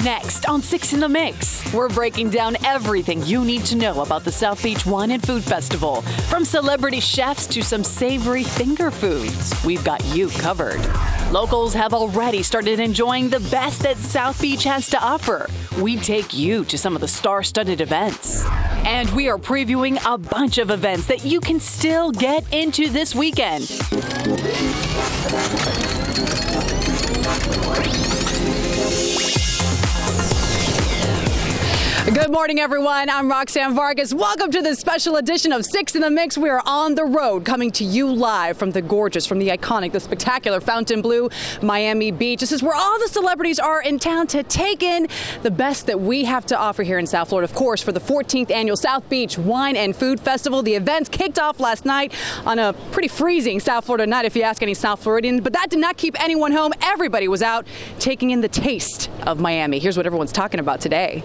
Next on 6 in the Mix, we're breaking down everything you need to know about the South Beach Wine and Food Festival. From celebrity chefs to some savory finger foods, we've got you covered. Locals have already started enjoying the best that South Beach has to offer. We take you to some of the star-studded events. And we are previewing a bunch of events that you can still get into this weekend. Good morning, everyone. I'm Roxanne Vargas. Welcome to this special edition of 6 in the Mix. We are on the road, coming to you live from the gorgeous, from the iconic, the spectacular Fontainebleau, Miami Beach. This is where all the celebrities are in town to take in the best that we have to offer here in South Florida. Of course, for the 14th annual South Beach Wine and Food Festival. The events kicked off last night on a pretty freezing South Florida night, if you ask any South Floridian. But that did not keep anyone home. Everybody was out taking in the taste of Miami. Here's what everyone's talking about today.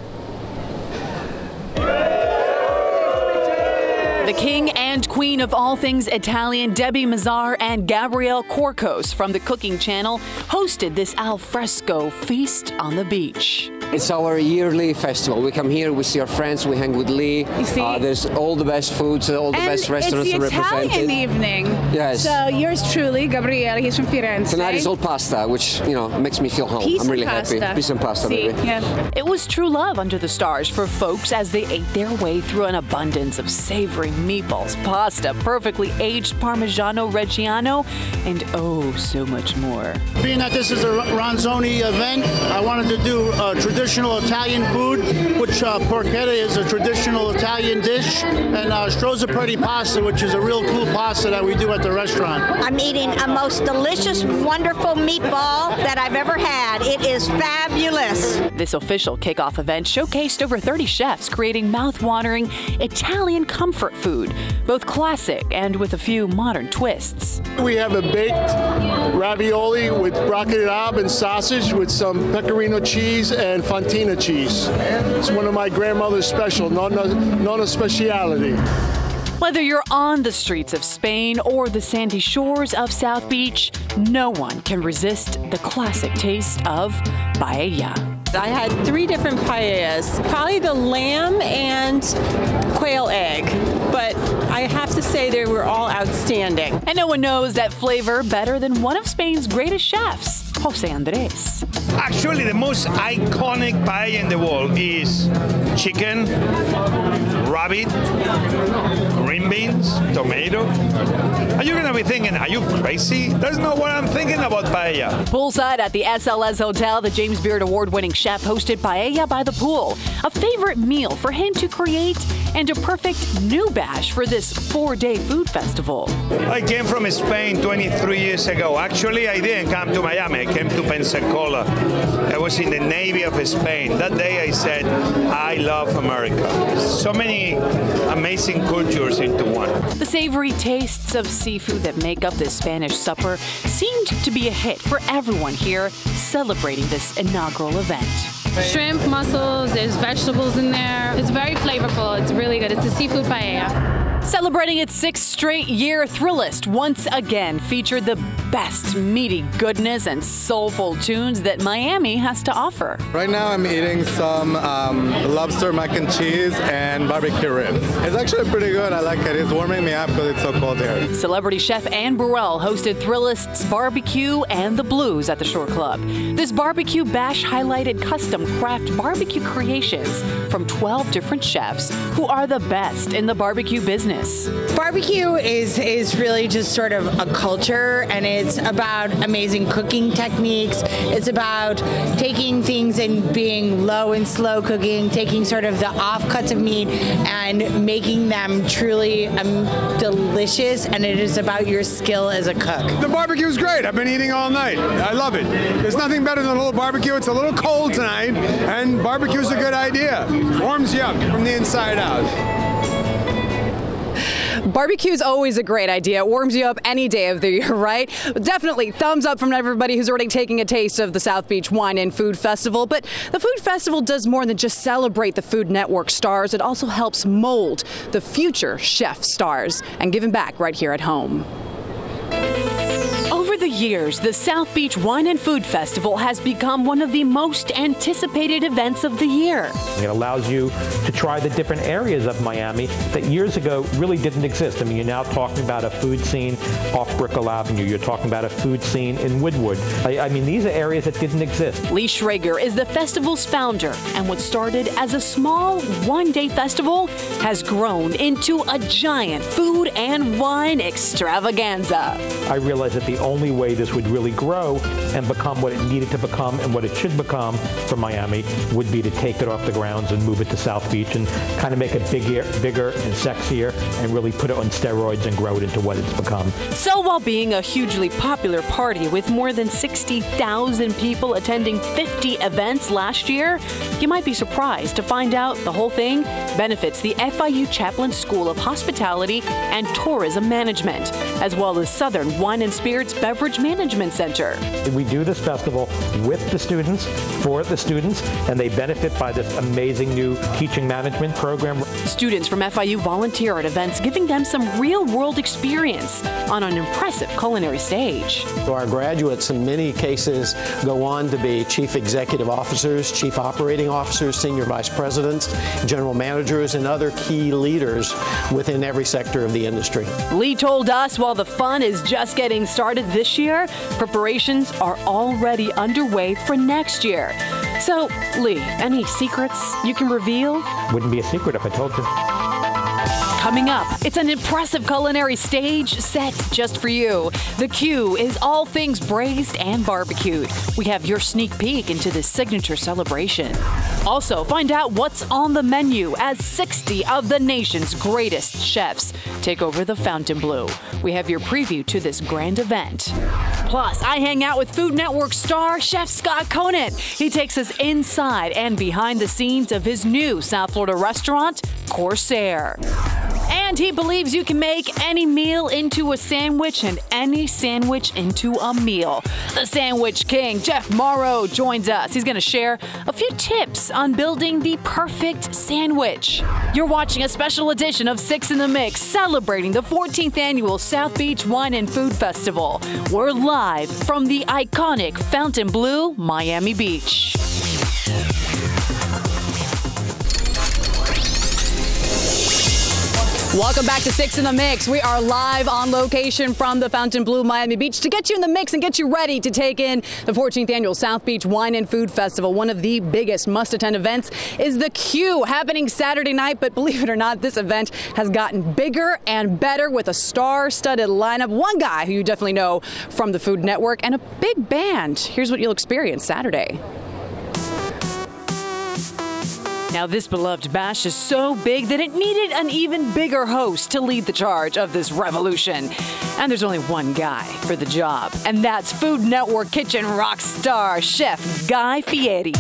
The king and queen of all things Italian, Debbie Mazzar and Gabrielle Corcos from the Cooking Channel hosted this al fresco feast on the beach. It's our yearly festival. We come here, we see our friends, we hang with Lee. You see? There's all the best foods, all the best restaurants are represented. It's the Italian evening. Yes. So yours truly, Gabriele, he's from Firenze. Tonight is all pasta, which, you know, makes me feel home. I'm really happy. Peace and pasta, baby. Yeah. It was true love under the stars for folks as they ate their way through an abundance of savory meatballs, pasta, perfectly aged Parmigiano Reggiano, and oh, so much more. Being that this is a Ronzoni event, I wanted to do traditional Italian food, which porchetta is a traditional Italian dish, and strozzapreti pasta, which is a real cool pasta that we do at the restaurant. I'm eating a most delicious, wonderful meatball that I've ever had. It is fabulous. This official kickoff event showcased over 30 chefs creating mouth-watering Italian comfort food, both classic and with a few modern twists. We have a baked ravioli with broccoli rabe and sausage with some pecorino cheese and fontina cheese. It's one of my grandmother's special, not a speciality. Whether you're on the streets of Spain or the sandy shores of South Beach, no one can resist the classic taste of paella. I had 3 different paellas, probably the lamb and quail egg, but I have to say they were all outstanding. And no one knows that flavor better than one of Spain's greatest chefs, Jose Andres. Actually, the most iconic paella in the world is chicken, rabbit, green beans, tomato. Are you gonna be thinking, are you crazy? That's not what I'm thinking about paella. Poolside at the SLS Hotel, the James Beard Award-winning chef hosted Paella by the Pool, a favorite meal for him to create and a perfect new bash for this 4-day food festival. I came from Spain 23 years ago. Actually, I didn't come to Miami. I came to Pensacola. I was in the Navy of Spain. That day I said, I love America. So many amazing cultures into one. The savory tastes of seafood that make up this Spanish supper seemed to be a hit for everyone here celebrating this inaugural event. Shrimp, mussels, there's vegetables in there. It's very flavorful. It's really good. It's a seafood paella. Celebrating its 6th straight year, Thrillist once again featured the best meaty goodness and soulful tunes that Miami has to offer. Right now I'm eating some lobster mac and cheese and barbecue ribs. It's actually pretty good. I like it. It's warming me up because it's so cold here. Celebrity chef Anne Burrell hosted Thrillist's Barbecue and the Blues at the Shore Club. This barbecue bash highlighted custom craft barbecue creations from 12 different chefs who are the best in the barbecue business. Barbecue is really just sort of a culture, and it's about amazing cooking techniques. It's about taking things and being low and slow cooking, taking sort of the offcuts of meat and making them truly delicious, and it is about your skill as a cook. The barbecue's great. I've been eating all night. I love it. There's nothing better than a little barbecue. It's a little cold tonight, and barbecue's a good idea. Warms you up from the inside out. Barbecue is always a great idea. It warms you up any day of the year, right? Definitely thumbs up from everybody who's already taking a taste of the South Beach Wine and Food Festival. But the Food Festival does more than just celebrate the Food Network stars. It also helps mold the future chef stars and give them back right here at home. Over Over the years, the South Beach Wine and Food Festival has become one of the most anticipated events of the year. It allows you to try the different areas of Miami that years ago really didn't exist. I mean, you're now talking about a food scene off Brickell Avenue. You're talking about a food scene in Woodwood. I mean, these are areas that didn't exist. Lee Schrager is the festival's founder, and what started as a small one-day festival has grown into a giant food and wine extravaganza. I realized that the only way this would really grow and become what it needed to become and what it should become for Miami would be to take it off the grounds and move it to South Beach and kind of make it bigger and sexier and really put it on steroids and grow it into what it's become. So while being a hugely popular party with more than 60,000 people attending 50 events last year, you might be surprised to find out the whole thing benefits the FIU Chaplin School of Hospitality and Tourism Management, as well as Southern Wine and Spirits Beverage Management Center. We do this festival with the students, for the students, and they benefit by this amazing new teaching management program. Students from FIU volunteer at events, giving them some real-world experience on an impressive culinary stage. Our graduates in many cases go on to be chief executive officers, chief operating officers, senior vice presidents, general managers, and other key leaders within every sector of the industry. Lee told us while the fun is just getting started this year, preparations are already underway for next year. So, Lee, any secrets you can reveal? Wouldn't be a secret if I told you. Coming up, it's an impressive culinary stage set just for you. The Q is all things braised and barbecued. We have your sneak peek into this signature celebration. Also, find out what's on the menu as 60 of the nation's greatest chefs take over the Fontainebleau. We have your preview to this grand event. Plus, I hang out with Food Network star Chef Scott Conant. He takes us inside and behind the scenes of his new South Florida restaurant, Corsair. And he believes you can make any meal into a sandwich and any sandwich into a meal. The Sandwich King, Jeff Morrow, joins us. He's going to share a few tips on building the perfect sandwich. You're watching a special edition of 6 in the Mix, celebrating the 14th annual South Beach Wine and Food Festival. We're live from the iconic Fontainebleau, Miami Beach. Welcome back to 6 in the Mix. We are live on location from the Fontainebleau, Miami Beach to get you in the mix and get you ready to take in the 14th annual South Beach Wine and Food Festival. One of the biggest must-attend events is the Q, happening Saturday night. But believe it or not, this event has gotten bigger and better with a star-studded lineup. One guy who you definitely know from the Food Network and a big band. Here's what you'll experience Saturday. Now, this beloved bash is so big that it needed an even bigger host to lead the charge of this revolution. And there's only one guy for the job, and that's Food Network kitchen rock star, Chef Guy Fieri.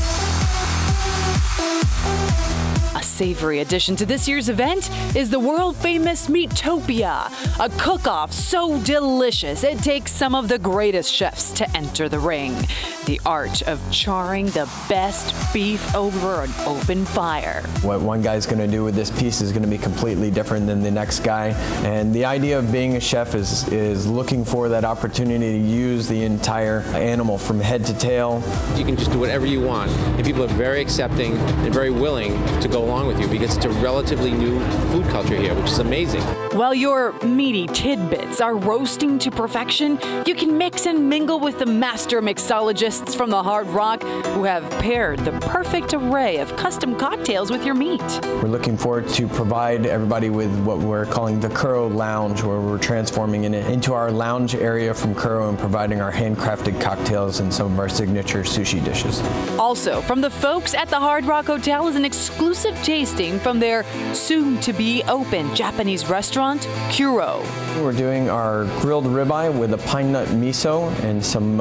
A savory addition to this year's event is the world-famous Meatopia, a cook-off so delicious it takes some of the greatest chefs to enter the ring. The art of charring the best beef over an open fire. What one guy's going to do with this piece is going to be completely different than the next guy. And the idea of being a chef is looking for that opportunity to use the entire animal from head to tail. You can just do whatever you want, and people are very accepting and very willing to go along with you because it's a relatively new food culture here, which is amazing. While your meaty tidbits are roasting to perfection, you can mix and mingle with the master mixologists from the Hard Rock who have paired the perfect array of custom cocktails with your meat. We're looking forward to provide everybody with what we're calling the Kuro Lounge, where we're transforming it into our lounge area from Kuro and providing our handcrafted cocktails and some of our signature sushi dishes. Also, from the folks at the Hard Rock Hotel is an exclusive tasting from their soon-to-be-open Japanese restaurant, Kuro. We're doing our grilled ribeye with a pine nut miso and some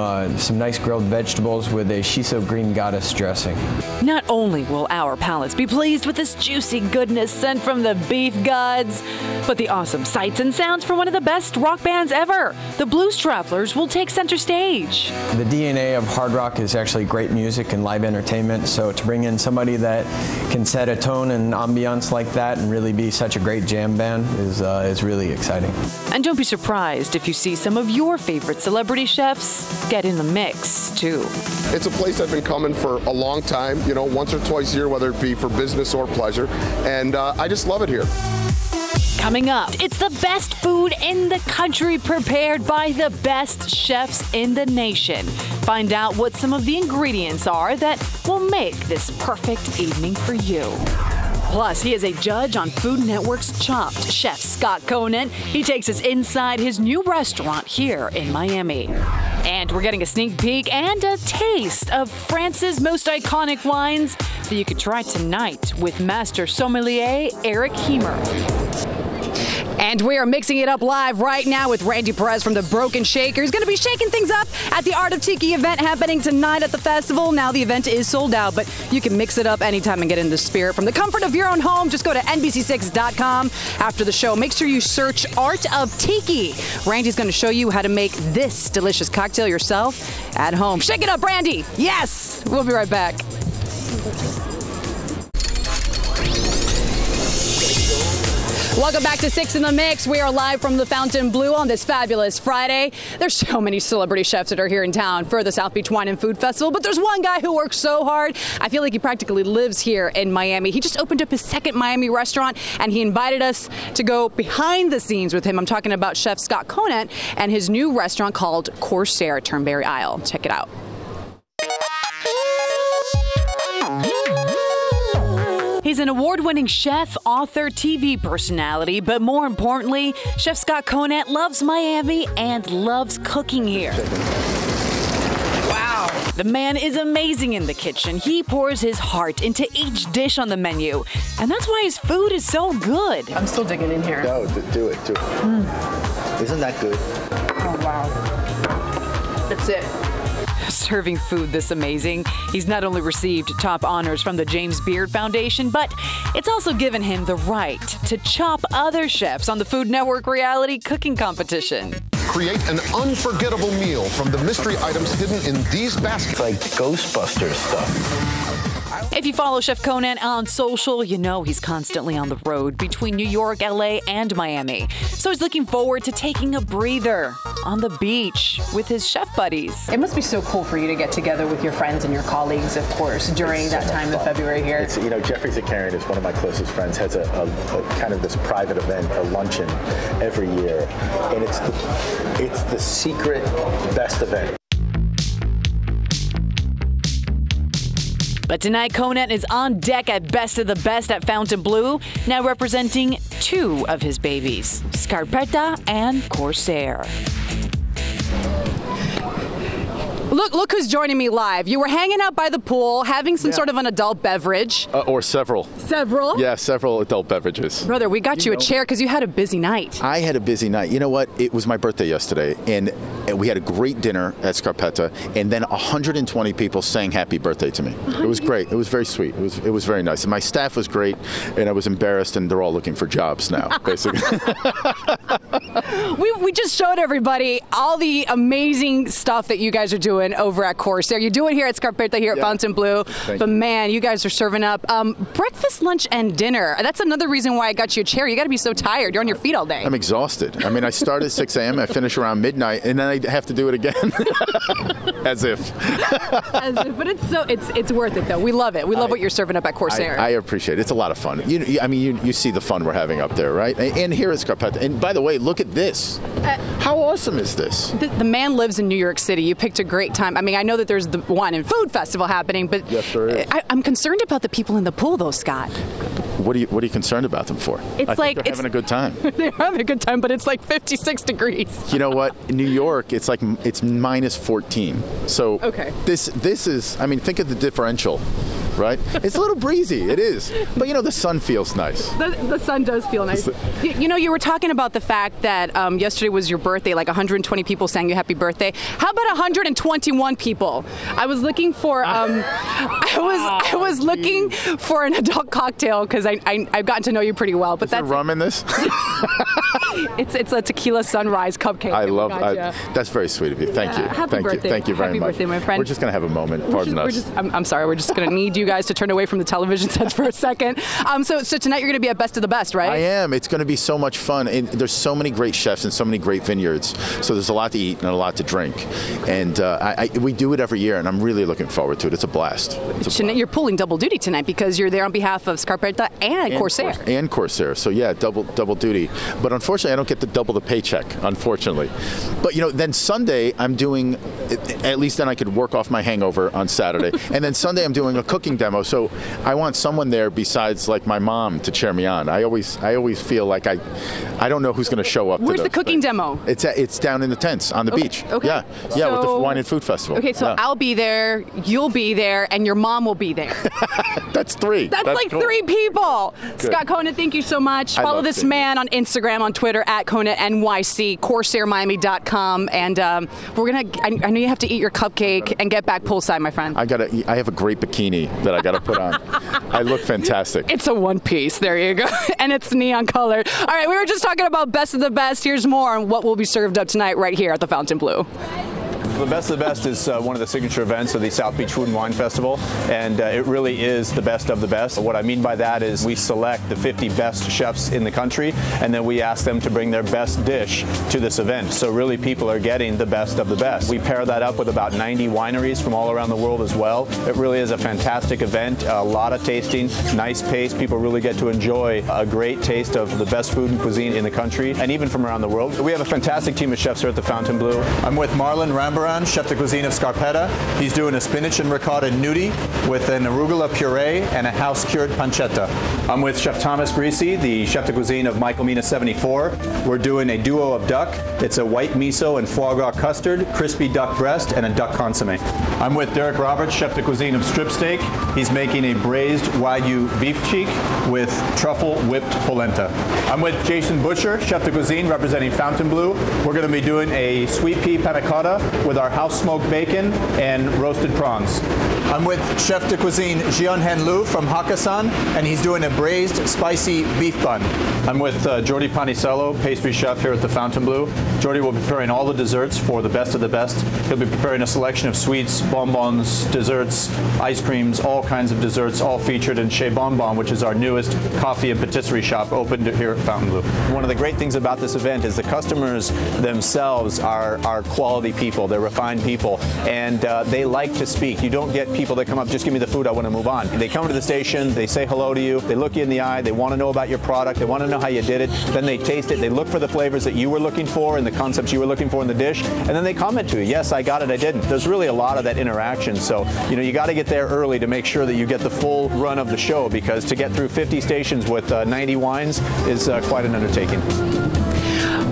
nice grilled vegetables with a shiso green goddess dressing. Not only will our palates be pleased with this juicy goodness sent from the beef gods, but the awesome sights and sounds from one of the best rock bands ever. The Blues Travelers will take center stage. The DNA of Hard Rock is actually great music and live entertainment, so to bring in somebody that can set a tone and ambiance like that and really be such a great jam band is really exciting. And don't be surprised if you see some of your favorite celebrity chefs get in the mix, too. It's a place I've been coming for a long time, you know, once or twice a year, whether it be for business or pleasure, and I just love it here. Coming up, it's the best food in the country prepared by the best chefs in the nation. Find out what some of the ingredients are that will make this perfect evening for you. Plus, he is a judge on Food Network's Chopped. Chef Scott Conant, he takes us inside his new restaurant here in Miami. And we're getting a sneak peek and a taste of France's most iconic wines that you could try tonight with Master Sommelier Eric Hemer. And we are mixing it up live right now with Randy Perez from the Broken Shaker. He's going to be shaking things up at the Art of Tiki event happening tonight at the festival. Now the event is sold out, but you can mix it up anytime and get in the spirit from the comfort of your own home. Just go to NBC6.com after the show. Make sure you search Art of Tiki. Randy's going to show you how to make this delicious cocktail yourself at home. Shake it up, Randy. Yes. We'll be right back. Welcome back to 6 in the Mix. We are live from the Fontainebleau on this fabulous Friday. There's so many celebrity chefs that are here in town for the South Beach Wine and Food Festival, but there's one guy who works so hard. I feel like he practically lives here in Miami. He just opened up his second Miami restaurant, and he invited us to go behind the scenes with him. I'm talking about Chef Scott Conant and his new restaurant called Corsair at Turnberry Isle. Check it out. He's an award-winning chef, author, TV personality, but more importantly, Chef Scott Conant loves Miami and loves cooking here. Wow. The man is amazing in the kitchen. He pours his heart into each dish on the menu, and that's why his food is so good. I'm still digging in here. No, do it. Isn't that good? Oh, wow. That's it. Serving food this amazing, he's not only received top honors from the James Beard Foundation, but it's also given him the right to chop other chefs on the Food Network reality cooking competition. Create an unforgettable meal from the mystery items hidden in these baskets. Like Ghostbusters stuff. If you follow Chef Conant on social, you know he's constantly on the road between New York, LA, and Miami. So he's looking forward to taking a breather on the beach with his chef buddies. It must be so cool for you to get together with your friends and your colleagues, of course, during that time in February here. It's, you know, Jeffrey Zakarian is one of my closest friends, has a kind of this private event, a luncheon every year. And it's the secret best event. But tonight, Conant is on deck at Best of the Best at Fontainebleau, now representing two of his babies, Scarpetta and Corsair. Look who's joining me live. You were hanging out by the pool, having some sort of an adult beverage. Or several. Several? Yeah, several adult beverages. Brother, we got you a chair because you had a busy night. I had a busy night. You know what? It was my birthday yesterday, and we had a great dinner at Scarpetta, and then 120 people sang happy birthday to me. It was great. It was very sweet. It was very nice. And my staff was great, and I was embarrassed, and they're all looking for jobs now, basically. We just showed everybody all the amazing stuff that you guys are doing over at Corsair. You do it here at Scarpetta, here at Fontainebleau. But man, you guys are serving up breakfast, lunch, and dinner. That's another reason why I got you a chair. You got to be so tired. You're on your feet all day. I'm exhausted. I mean, I start at 6 a.m., I finish around midnight, and then I have to do it again. As if. But it's worth it, though. We love it. We love what you're serving up at Corsair. I appreciate it. It's a lot of fun. You see the fun we're having up there, right? And here at Scarpetta. And by the way, look at this. How awesome is this? The man lives in New York City. You picked a great time. I mean, I know that there's the Wine and Food Festival happening, but yes, there is. I'm concerned about the people in the pool, though, Scott. What are you concerned about them for? It's they're having a good time. They're having a good time, but it's like 56 degrees. You know what? In New York, it's minus 14. So this is, I mean, think of the differential, right? It's a little breezy. It is. But, the sun feels nice. The sun does feel nice. You were talking about the fact that yesterday was your birthday, like 120 people sang you happy birthday. How about 121 people? I was looking for I was looking for an adult cocktail because I've gotten to know you pretty well. But is there rum in this? It's a tequila sunrise cupcake. I love that's very sweet of you. Thank you. Happy birthday. Thank you very much. Happy birthday, my friend. We're just going to have a moment. Pardon us. I'm sorry. We're just going to need you guys to turn away from the television sets for a second. So tonight you're going to be at Best of the Best, right? I am. It's going to be so much fun. And there's so many great chefs and so many great vineyards. So there's a lot to eat and a lot to drink. And we do it every year, and I'm really looking forward to it. It's a blast. You're pulling double duty tonight because you're there on behalf of Scarpetta and Corsair. And Corsair. So yeah, double duty. But unfortunately, I don't get to double the paycheck, unfortunately. But then Sunday I'm doing, at least then I could work off my hangover on Saturday. And then Sunday I'm doing a cooking demo. So I want someone there besides like my mom to cheer me on. I always feel like I don't know who's going to show up. Where's the cooking demo? It's down in the tents on the beach. Okay. Yeah, with the Wine and Food Festival. Okay, so I'll be there, you'll be there, and your mom will be there. That's three. That's like cool. 3 people. Good. Scott Conant, thank you so much. Follow this man on Instagram, on Twitter, @ConantNYC, CorsairMiami.com, and we're gonna. I know you have to eat your cupcake and get back poolside, my friend. I have a great bikini that I gotta put on. I look fantastic. It's a one piece. There you go, and it's neon colored. All right, we were just talking about Best of the Best. Here's more on what will be served up tonight right here at the Fontainebleau. The Best of the Best is one of the signature events of the South Beach Food and Wine Festival, and it really is the best of the best. What I mean by that is we select the 50 best chefs in the country, and then we ask them to bring their best dish to this event. So really people are getting the best of the best. We pair that up with about 90 wineries from all around the world as well. It really is a fantastic event, a lot of tasting, nice pace. People really get to enjoy a great taste of the best food and cuisine in the country, and even from around the world. We have a fantastic team of chefs here at the Fontainebleau. I'm with Marlon Rambaran, chef de cuisine of Scarpetta. He's doing a spinach and ricotta gnudi with an arugula puree and a house-cured pancetta. I'm with Chef Thomas Greasy, the chef de cuisine of Michael Mina 74. We're doing a duo of duck. It's a white miso and foie gras custard, crispy duck breast, and a duck consomme. I'm with Derek Roberts, chef de cuisine of strip steak. He's making a braised Wagyu beef cheek with truffle whipped polenta. I'm with Jason Butcher, chef de cuisine representing Fontainebleau. We're going to be doing a sweet pea panna cotta with our house smoked bacon and roasted prawns. I'm with Chef de Cuisine Jian-Hen Liu from Hakkasan, and he's doing a braised spicy beef bun. I'm with Jordi Panicello, pastry chef here at the Fontainebleau. Jordi will be preparing all the desserts for the best of the best. He'll be preparing a selection of sweets, bonbons, desserts, ice creams, all kinds of desserts, all featured in Chez Bonbon, which is our newest coffee and patisserie shop opened here at Fontainebleau. One of the great things about this event is the customers themselves are quality people. They're refined people, and they like to speak. You don't get people that come up, just give me the food, I want to move on. They come to the station, they say hello to you, they look you in the eye, they want to know about your product, they want to know how you did it, then they taste it, they look for the flavors that you were looking for and the concepts you were looking for in the dish, and then they comment to you, yes, I got it, I didn't. There's really a lot of that interaction, so you got to get there early to make sure that you get the full run of the show, because to get through 50 stations with 90 wines is quite an undertaking.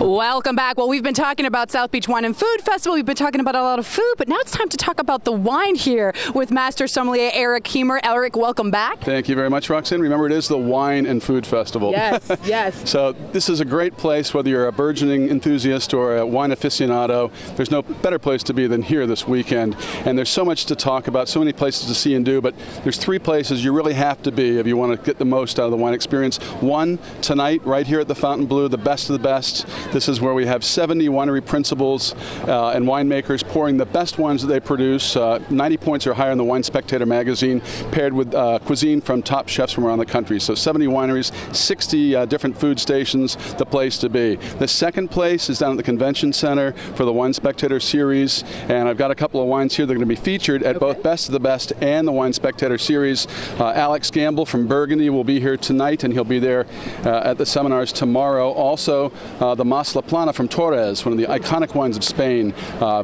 Welcome back. Well, we've been talking about South Beach Wine and Food Festival. We've been talking about a lot of food, but now it's time to talk about the wine here with Master Sommelier Eric Kiemer. Eric, welcome back. Thank you very much, Roxanne. Remember, it is the Wine and Food Festival. Yes, yes. So this is a great place, whether you're a burgeoning enthusiast or a wine aficionado. There's no better place to be than here this weekend. And there's so much to talk about, so many places to see and do, but there's 3 places you really have to be if you want to get the most out of the wine experience. One, tonight, right here at the Fontainebleau, the best of the best. This is where we have 70 winery principals and winemakers pouring the best wines that they produce. 90 points or higher in the Wine Spectator magazine, paired with cuisine from top chefs from around the country. So 70 wineries, 60 different food stations, the place to be. The second place is down at the Convention Center for the Wine Spectator series, and I've got a couple of wines here that are going to be featured at both Best of the Best and the Wine Spectator series. Alex Gamble from Burgundy will be here tonight, and he'll be there at the seminars tomorrow. Also, the Mas La Plana from Torres, one of the iconic wines of Spain,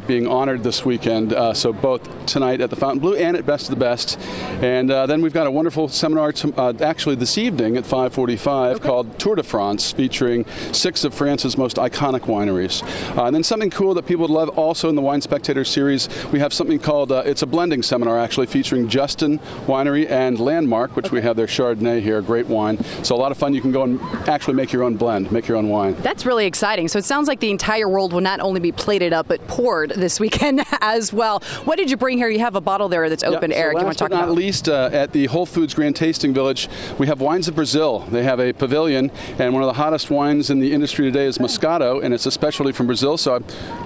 being honored this weekend. So both tonight at the Fontainebleau and at Best of the Best. And then we've got a wonderful seminar actually this evening at 5:45 called Tour de France, featuring 6 of France's most iconic wineries. And then something cool that people would love also in the Wine Spectator series, we have something called, it's a blending seminar actually, featuring Justin Winery and Landmark, which we have their Chardonnay here, great wine. So a lot of fun. You can go and actually make your own blend, make your own wine. That's really exciting. exciting. So it sounds like the entire world will not only be plated up, but poured this weekend as well. What did you bring here? You have a bottle there that's open, Eric. You want to talk about? Last but not least, at the Whole Foods Grand Tasting Village, we have Wines of Brazil. They have a pavilion, and one of the hottest wines in the industry today is Moscato, and it's a specialty from Brazil. So I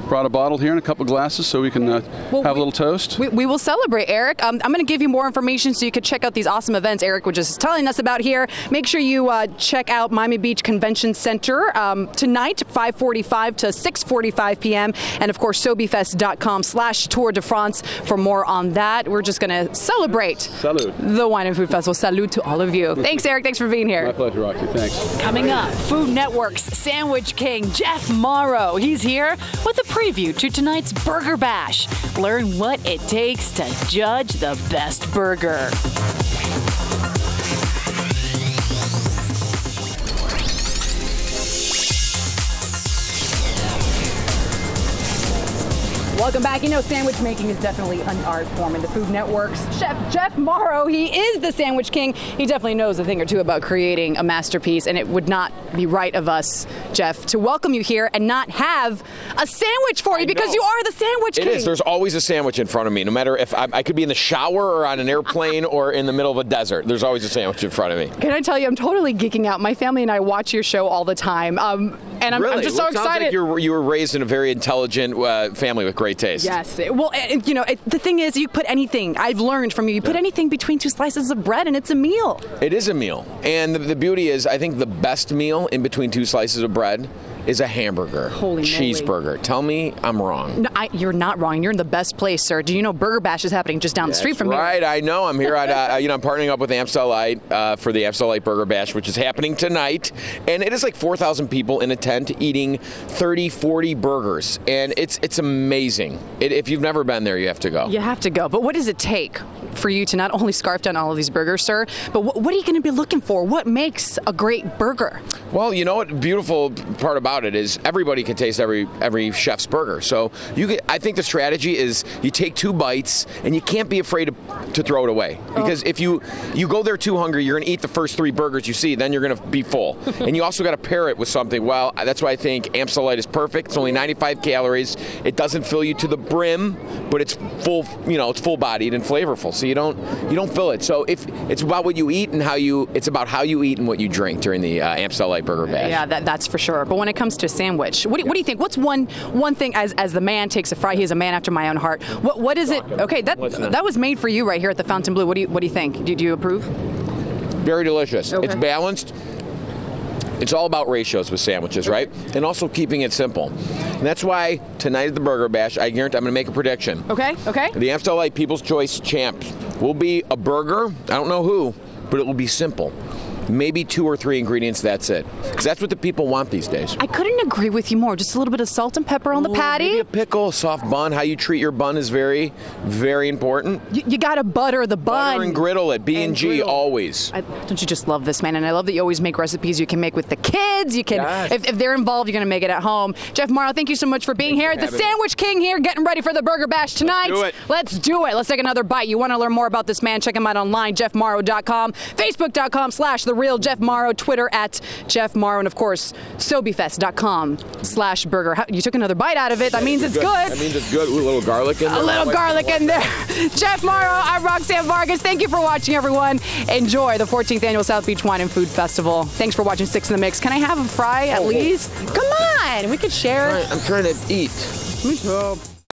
brought a bottle here and a couple glasses so we can have a little toast. We will celebrate, Eric. I'm going to give you more information so you can check out these awesome events Eric was just telling us about here. Make sure you check out Miami Beach Convention Center tonight, 5:45 to 6:45 p.m. And of course, SOBEWFF.com/Tour de France for more on that. We're just going to celebrate the Wine and Food Festival. Salute to all of you. Thanks, Eric. Thanks for being here. My pleasure, Roxy. Thanks. Coming up, Food Network's Sandwich King, Jeff Morrow. He's here with a preview to tonight's Burger Bash. Learn what it takes to judge the best burger. Welcome back. You know, sandwich making is definitely an art form, and the Food Network's Chef Jeff Morrow, he is the Sandwich King. He definitely knows a thing or two about creating a masterpiece, and it would not be right of us, Jeff, to welcome you here and not have a sandwich for you because you are the Sandwich King. It is. There's always a sandwich in front of me, no matter if I could be in the shower or on an airplane or in the middle of a desert. There's always a sandwich in front of me. Can I tell you, I'm totally geeking out. My family and I watch your show all the time, and I'm just so excited. Sounds like you were raised in a very intelligent family with great taste. Yes. Well, you know, the thing is, you put anything, I've learned from you, put anything between two slices of bread and it's a meal. It is a meal. And the beauty is, I think the best meal in between two slices of bread is a hamburger. Holy cheeseburger. moly. Tell me I'm wrong. No, you're not wrong. You're in the best place, sir. Do you know Burger Bash is happening just down the street from here? Right, I know. I'm here at, I'm partnering up with Amstel Light for the Amstel Light Burger Bash, which is happening tonight. And it is like 4,000 people in a tent eating 30, 40 burgers. And it's amazing. If you've never been there, you have to go. You have to go. But what does it take for you to not only scarf down all of these burgers, sir, but what are you going to be looking for? What makes a great burger? Well, you know what? Beautiful part about it is everybody can taste every chef's burger. So I think the strategy is you take 2 bites and you can't be afraid to throw it away. Because if you go there too hungry, you're going to eat the first 3 burgers you see, then you're going to be full. And you also got to pair it with something. Well, that's why I think Amstel Light is perfect. It's only 95 calories. It doesn't fill you to the brim, but it's full, it's full-bodied and flavorful. So you don't fill it. So if it's about what you eat and it's about how you eat and what you drink during the Amstel Light Burger Bash. Yeah, that's for sure. But when it comes to a sandwich, what do you think? What's one thing as the man takes a fry? He's a man after my own heart. What is it? Okay, that was made for you right here at the Fontainebleau. What do you think? Do you approve? Very delicious. Okay. It's balanced. It's all about ratios with sandwiches, right? And also keeping it simple. And that's why tonight at the Burger Bash, I guarantee I'm going to make a prediction. Okay. The Amstel Light People's Choice champ will be a burger. I don't know who, but it will be simple. Maybe 2 or 3 ingredients, that's it. Because that's what the people want these days. I couldn't agree with you more. Just a little bit of salt and pepper on the patty. Maybe a pickle, a soft bun. How you treat your bun is very, very important. You got to butter the bun. Butter and griddle it. B&G always. Don't you just love this, man? And I love that you always make recipes you can make with the kids. You can, if they're involved, you're going to make it at home. Jeff Morrow, thank you so much for being here. The Sandwich King here, getting ready for the Burger Bash tonight. Let's do it. Let's take another bite. You want to learn more about this man? Check him out online, jeffmorrow.com, facebook.com/TheRealJeffMorrow, Twitter at Jeff Morrow, and of course, SOBEWFF.com/burger. You took another bite out of it. That means it's good. That means it's good. Ooh, a little garlic in there. A little garlic in there. Jeff Morrow, I'm Roxanne Vargas. Thank you for watching, everyone. Enjoy the 14th Annual South Beach Wine and Food Festival. Thanks for watching 6 in the Mix. Can I have a fry at least? Come on, we could share. I'm trying to eat. Me too.